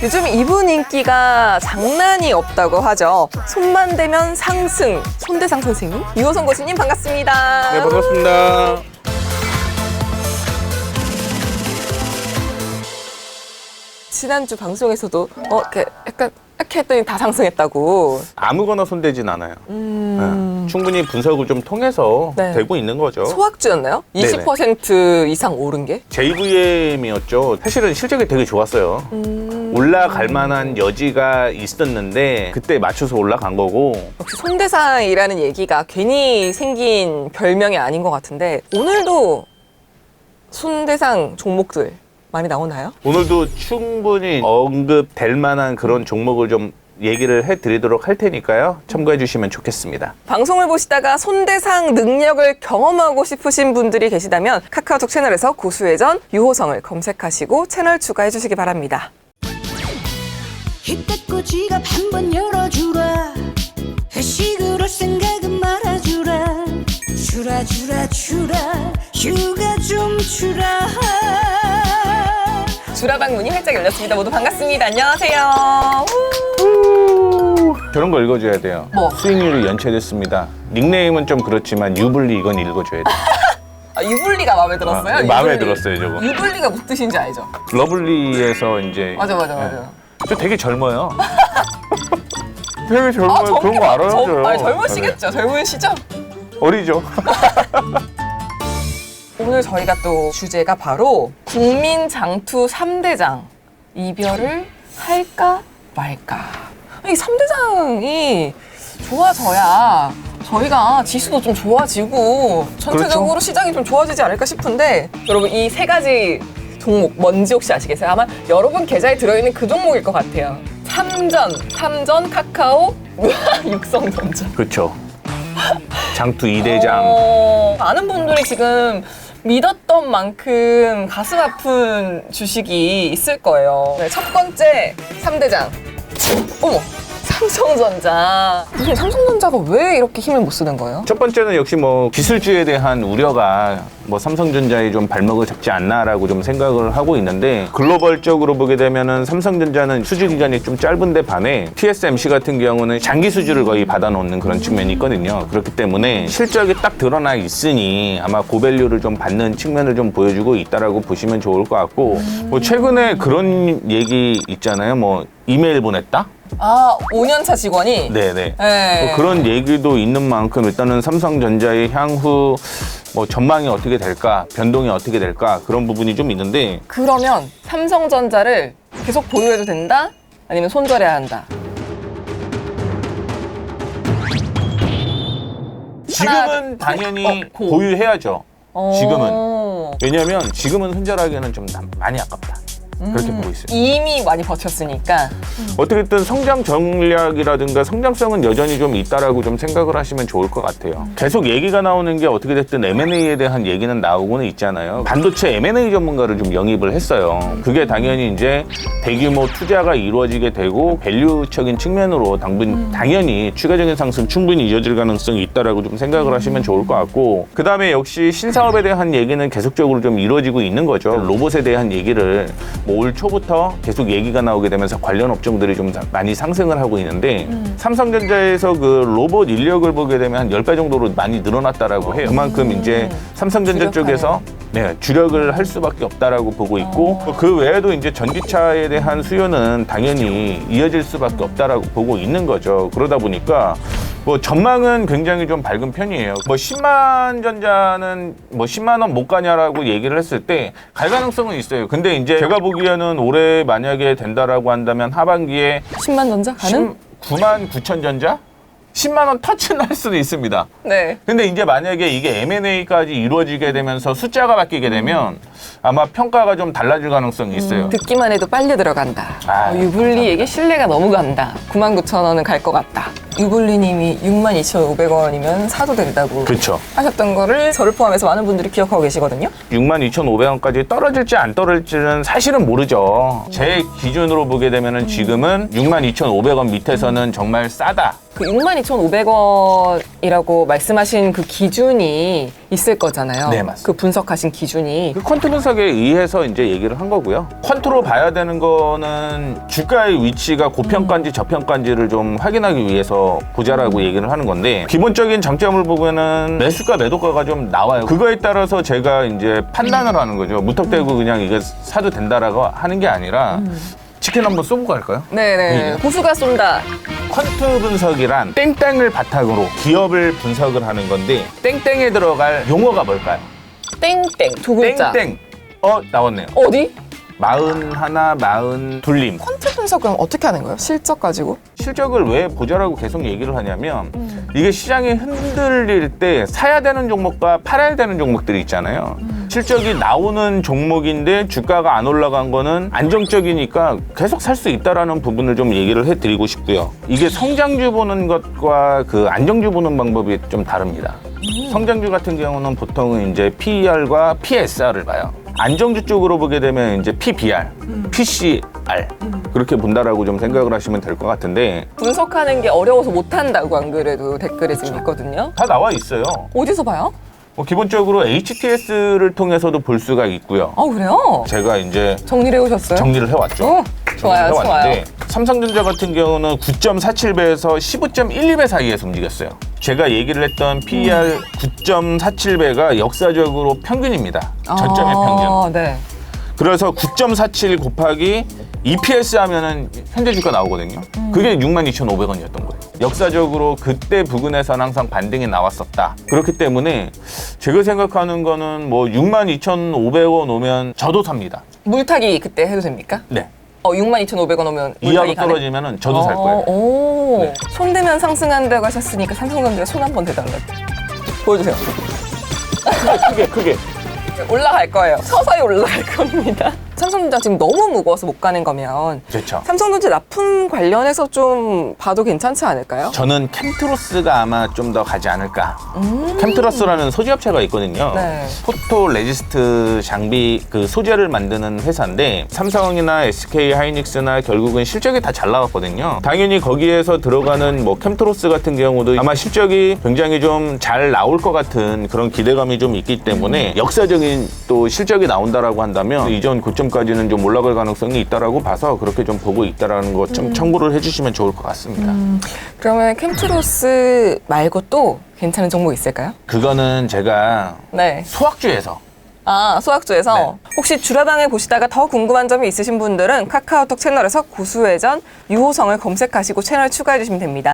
요즘 이분 인기가 장난이 없다고 하죠. 손만 대면 상승, 손대상 선생님, 유호성 교수님 반갑습니다. 네, 반갑습니다. 지난주 방송에서도 이렇게 했더니 다 상승했다고. 아무거나 손대진 않아요. 네, 충분히 분석을 좀 통해서 네. 되고 있는 거죠. 소확주였나요? 네네. 20% 이상 오른 게? JVM이었죠. 사실은 실적이 되게 좋았어요. 올라갈 만한 여지가 있었는데 그때 맞춰서 올라간 거고. 역시 손대상이라는 얘기가 괜히 생긴 별명이 아닌 것 같은데 오늘도 손대상 종목들 많이 나오나요? 오늘도 충분히 언급될 만한 그런 종목을 좀 얘기를 해드리도록 할 테니까요. 참고해 주시면 좋겠습니다. 방송을 보시다가 손대상 능력을 경험하고 싶으신 분들이 계시다면 카카오톡 채널에서 고수회전 유호성을 검색하시고 채널 추가해 주시기 바랍니다. 힘껏 지갑 한번 열어주라. 회식으로 생각은 말아주라. 주라 휴가 좀 주라. 주라방 문이 활짝 열렸습니다. 모두 반갑습니다. 안녕하세요. 저런 거 읽어줘야 돼요. 뭐? 수익률이 연체됐습니다. 닉네임은 좀 그렇지만 유불리 이건 읽어줘야 돼요. 아, 유불리가 마음에 들었어요? 마음에 유불리. 들었어요, 저거. 유불리가 무슨 뜻인지 알죠? 러블리에서 이제 맞아. 저 되게 젊어요. 되게 젊어요. 그런 거 알아요? 젊으시겠죠? 젊으시죠? 어리죠. 오늘 저희가 또 주제가 바로 국민 장투 3대장 이별을 할까 말까. 이 3대장이 좋아져야 저희가 지수도 좀 좋아지고 전체적으로 그렇죠. 시장이 좀 좋아지지 않을까 싶은데 여러분 이 세 가지 종목 뭔지 혹시 아시겠어요? 아마 여러분 계좌에 들어있는 그 종목일 것 같아요. 삼전 카카오, 육성전자. 그렇죠. 장투 2대장. 많은 분들이 지금 믿었던 만큼 가슴 아픈 주식이 있을 거예요. 네, 첫 번째 3대장. 어머, 삼성전자. 선생님, 삼성전자가 왜 이렇게 힘을 못 쓰는 거예요? 첫 번째는 역시 뭐 기술주에 대한 우려가 뭐 삼성전자에 좀 발목을 잡지 않나라고 좀 생각을 하고 있는데 글로벌적으로 보게 되면은 삼성전자는 수주 기간이 좀 짧은데 반해 TSMC 같은 경우는 장기 수주를 거의 받아놓는 그런 측면이 있거든요. 그렇기 때문에 실적이 딱 드러나 있으니 아마 고밸류를 좀 받는 측면을 좀 보여주고 있다라고 보시면 좋을 것 같고 뭐 최근에 그런 얘기 있잖아요. 뭐 이메일 보냈다? 아, 5년차 직원이? 네네. 네. 뭐 그런 얘기도 있는 만큼 일단은 삼성전자의 향후 뭐 전망이 어떻게 될까, 변동이 어떻게 될까 그런 부분이 좀 있는데 그러면 삼성전자를 계속 보유해도 된다? 아니면 손절해야 한다? 지금은 당연히 고. 보유해야죠. 지금은. 어. 왜냐하면 지금은 손절하기에는 좀 많이 아깝다. 그렇게 보고 있어요. 이미 많이 버텼으니까. 어떻게든 성장 전략이라든가 성장성은 여전히 좀 있다라고 좀 생각을 하시면 좋을 것 같아요. 계속 얘기가 나오는 게 어떻게 됐든 M&A에 대한 얘기는 나오고는 있잖아요. 반도체 M&A 전문가를 좀 영입을 했어요. 그게 당연히 이제 대규모 투자가 이루어지게 되고 밸류적인 측면으로 당연히 추가적인 상승 충분히 이어질 가능성이 있다라고 좀 생각을 하시면 좋을 것 같고 그 다음에 역시 신사업에 대한 얘기는 계속적으로 좀 이루어지고 있는 거죠. 로봇에 대한 얘기를 뭐 올 초부터 계속 얘기가 나오게 되면서 관련 업종들이 좀 많이 상승을 하고 있는데 삼성전자에서 그 로봇 인력을 보게 되면 한 10배 정도로 많이 늘어났다라고 해요. 그만큼 이제 삼성전자 쪽에서 주력을 할 수밖에 없다라고 보고 있고 그 외에도 이제 전기차에 대한 수요는 당연히 이어질 수밖에 없다라고 보고 있는 거죠. 그러다 보니까 뭐 전망은 굉장히 좀 밝은 편이에요. 뭐 10만 전자는 뭐 10만 원 못 가냐라고 얘기를 했을 때 갈 가능성은 있어요. 근데 이제 제가 보기에는 올해 만약에 된다라고 한다면 하반기에 10만 전자 가는? 9만 9천 전자? 10만 원 터치는 할 수도 있습니다. 네. 근데 이제 만약에 이게 M&A까지 이루어지게 되면서 숫자가 바뀌게 되면 아마 평가가 좀 달라질 가능성이 있어요. 듣기만 해도 빨려 들어간다. 아, 유불리에게 신뢰가 너무 간다. 99,000원은 갈 것 같다. 유불리님이 62,500원이면 사도 된다고 그렇죠. 하셨던 거를 저를 포함해서 많은 분들이 기억하고 계시거든요. 62,500원까지 떨어질지 안 떨어질지는 사실은 모르죠. 제 기준으로 보게 되면은 지금은 62,500원 밑에서는 정말 싸다. 그 62,500원이라고 말씀하신 그 기준이 있을 거잖아요. 네, 맞습니다. 그 분석하신 기준이. 그 퀀트 분석에 의해서 이제 얘기를 한 거고요. 퀀트로 봐야 되는 거는 주가의 위치가 고평가인지 저평가인지를 좀 확인하기 위해서 보자라고 얘기를 하는 건데, 기본적인 장점을 보면은 매수가 매도가가 좀 나와요. 그거에 따라서 제가 이제 판단을 하는 거죠. 무턱대고 그냥 이게 사도 된다라고 하는 게 아니라 치킨 한번 쏘고 갈까요? 네네. 고수가 쏜다. 퀀트 분석이란 땡땡을 바탕으로 기업을 분석을 하는 건데, 땡땡에 들어갈 용어가 뭘까요? 땡땡. 두 글자. 땡땡. 나왔네요. 어디? 41, 42림. 퀀트 분석은 어떻게 하는 거예요? 실적 가지고? 실적을 왜 보자라고 계속 얘기를 하냐면, 이게 시장이 흔들릴 때 사야 되는 종목과 팔아야 되는 종목들이 있잖아요. 실적이 나오는 종목인데 주가가 안 올라간 거는 안정적이니까 계속 살 수 있다라는 부분을 좀 얘기를 해드리고 싶고요. 이게 성장주 보는 것과 그 안정주 보는 방법이 좀 다릅니다. 성장주 같은 경우는 보통은 이제 PER과 PSR을 봐요. 안정주 쪽으로 보게 되면 이제 PBR, PCR 그렇게 본다라고 좀 생각을 하시면 될 것 같은데, 분석하는 게 어려워서 못한다고 안 그래도 댓글에 지금 있거든요. 다 나와 있어요. 어디서 봐요? 기본적으로 HTS를 통해서도 볼 수가 있고요. 그래요? 제가 이제 정리를 해오셨어요? 정리를 해왔죠. 좋아요, 정리를 해왔는데, 좋아요. 삼성전자 같은 경우는 9.47배에서 15.12배 사이에서 움직였어요. 제가 얘기를 했던 PER 9.47배가 역사적으로 평균입니다. 저점의 평균. 네. 그래서 9.47 곱하기 EPS 하면은 현재 주가 나오거든요. 그게 62,500원이었던 거예요. 역사적으로 그때 부근에서는 항상 반등이 나왔었다. 그렇기 때문에 제가 생각하는 거는 뭐 62,500원 오면 저도 삽니다. 물타기 그때 해도 됩니까? 네. 62,500원 오면 이하로 물타기 가능? 떨어지면은 저도 살 거예요. 오. 네. 손대면 상승한다고 하셨으니까 삼성전자 손 한번 대달라고. 보여주세요. 크게. 올라갈 거예요. 서서히 올라갈 겁니다. 삼성전자 지금 너무 무거워서 못 가는 거면 그렇죠. 삼성전자 납품 관련해서 좀 봐도 괜찮지 않을까요? 저는 캠트로스가 아마 좀 더 가지 않을까. 캠트로스라는 소재업체가 있거든요. 네. 포토 레지스트 장비 그 소재를 만드는 회사인데, 삼성이나 SK 하이닉스나 결국은 실적이 다 잘 나왔거든요. 당연히 거기에서 들어가는 뭐 캠트로스 같은 경우도 아마 실적이 굉장히 좀 잘 나올 것 같은 그런 기대감이 좀 있기 때문에 역사적인 또 실적이 나온다라고 한다면 이전 고점까지는 좀 올라갈 가능성이 있다라고 봐서 그렇게 좀 보고 있다라는 거 좀 참고를 해주시면 좋을 것 같습니다. 그러면 캠트로스 말고 또 괜찮은 종목 있을까요? 그거는 제가 네. 소학주에서 소학주에서 네. 혹시 주라방을 보시다가 더 궁금한 점이 있으신 분들은 카카오톡 채널에서 고수회전 유호성을 검색하시고 채널 추가해 주시면 됩니다.